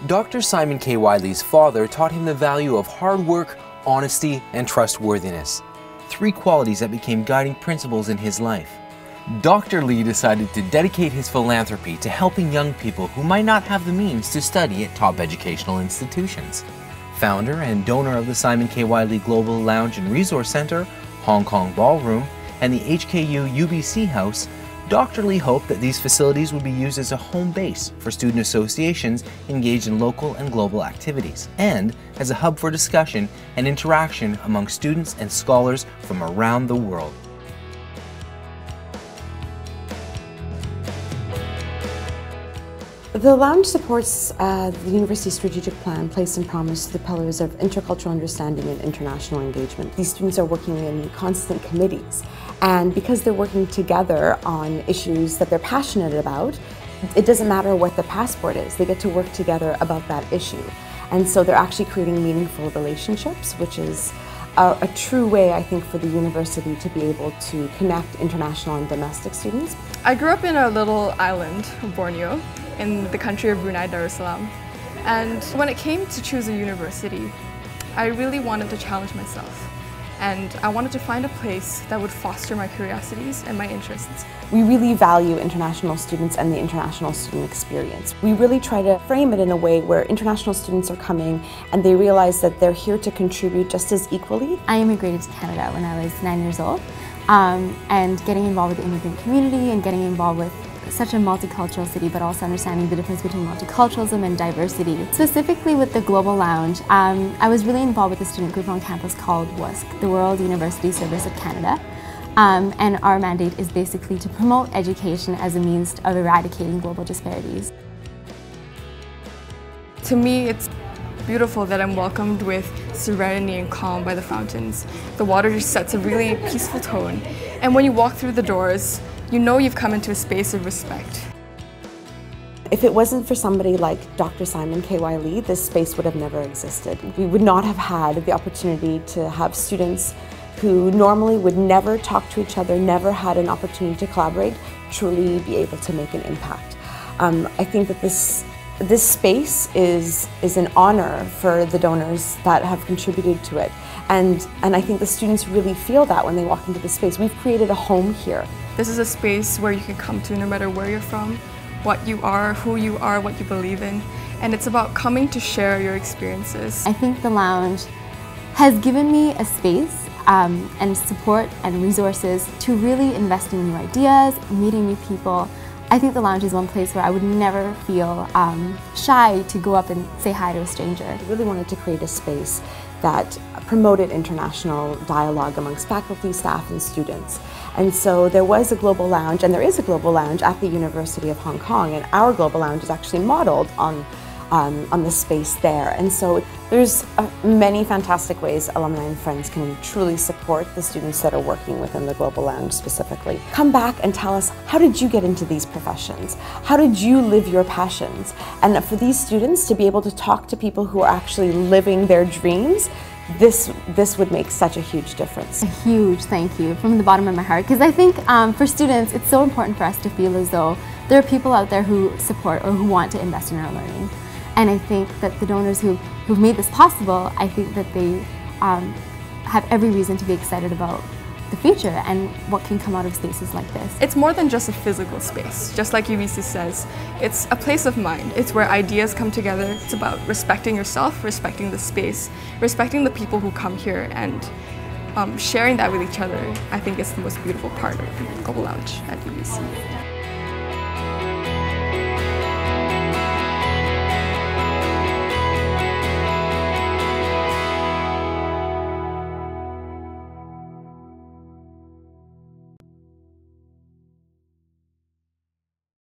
Dr. Simon K.Y.'s father taught him the value of hard work, honesty, and trustworthiness, 3 qualities that became guiding principles in his life. Dr. Lee decided to dedicate his philanthropy to helping young people who might not have the means to study at top educational institutions. Founder and donor of the Simon K.Y. Lee Global Lounge and Resource Center, Hong Kong Ballroom, and the HKU UBC House, Dr. Lee hoped that these facilities would be used as a home base for student associations engaged in local and global activities, and as a hub for discussion and interaction among students and scholars from around the world. The Lounge supports the university's strategic plan, Place and Promise, the pillars of intercultural understanding and international engagement. These students are working in constant committees, and because they're working together on issues that they're passionate about, it doesn't matter what the passport is, they get to work together about that issue. And so they're actually creating meaningful relationships, which is a true way, I think, for the university to be able to connect international and domestic students. I grew up in a little island, Borneo, in the country of Brunei Darussalam. And when it came to choose a university, I really wanted to challenge myself. And I wanted to find a place that would foster my curiosities and my interests. We really value international students and the international student experience. We really try to frame it in a way where international students are coming and they realize that they're here to contribute just as equally. I immigrated to Canada when I was 9 years old, and getting involved with the immigrant community and getting involved with such a multicultural city, but also understanding the difference between multiculturalism and diversity. Specifically with the Global Lounge, I was really involved with a student group on campus called WUSC, the World University Service of Canada. And our mandate is basically to promote education as a means of eradicating global disparities. To me, it's beautiful that I'm welcomed with serenity and calm by the fountains. The water just sets a really peaceful tone, and when you walk through the doors, you know you've come into a space of respect. If it wasn't for somebody like Dr. Simon K.Y. Lee, this space would have never existed. We would not have had the opportunity to have students who normally would never talk to each other, never had an opportunity to collaborate, truly be able to make an impact. I think that this space is an honor for the donors that have contributed to it. And I think the students really feel that when they walk into the space. We've created a home here. This is a space where you can come to no matter where you're from, what you are, who you are, what you believe in. And it's about coming to share your experiences. I think the Lounge has given me a space and support and resources to really invest in new ideas, meeting new people. I think the Lounge is one place where I would never feel shy to go up and say hi to a stranger. I really wanted to create a space that promoted international dialogue amongst faculty, staff, and students. And so there was a Global Lounge, and there is a Global Lounge at the University of Hong Kong, and our Global Lounge is actually modeled on the space there. And so there's many fantastic ways alumni and friends can truly support the students that are working within the Global Lounge specifically. Come back and tell us, how did you get into these professions? How did you live your passions? And for these students to be able to talk to people who are actually living their dreams, this would make such a huge difference. A huge thank you from the bottom of my heart, because I think for students it's so important for us to feel as though there are people out there who support or who want to invest in our learning. And I think that the donors who've made this possible, I think that they have every reason to be excited about the future and what can come out of spaces like this. It's more than just a physical space. Just like UBC says, it's a place of mind. It's where ideas come together. It's about respecting yourself, respecting the space, respecting the people who come here, and sharing that with each other. I think is the most beautiful part of the Global Lounge at UBC.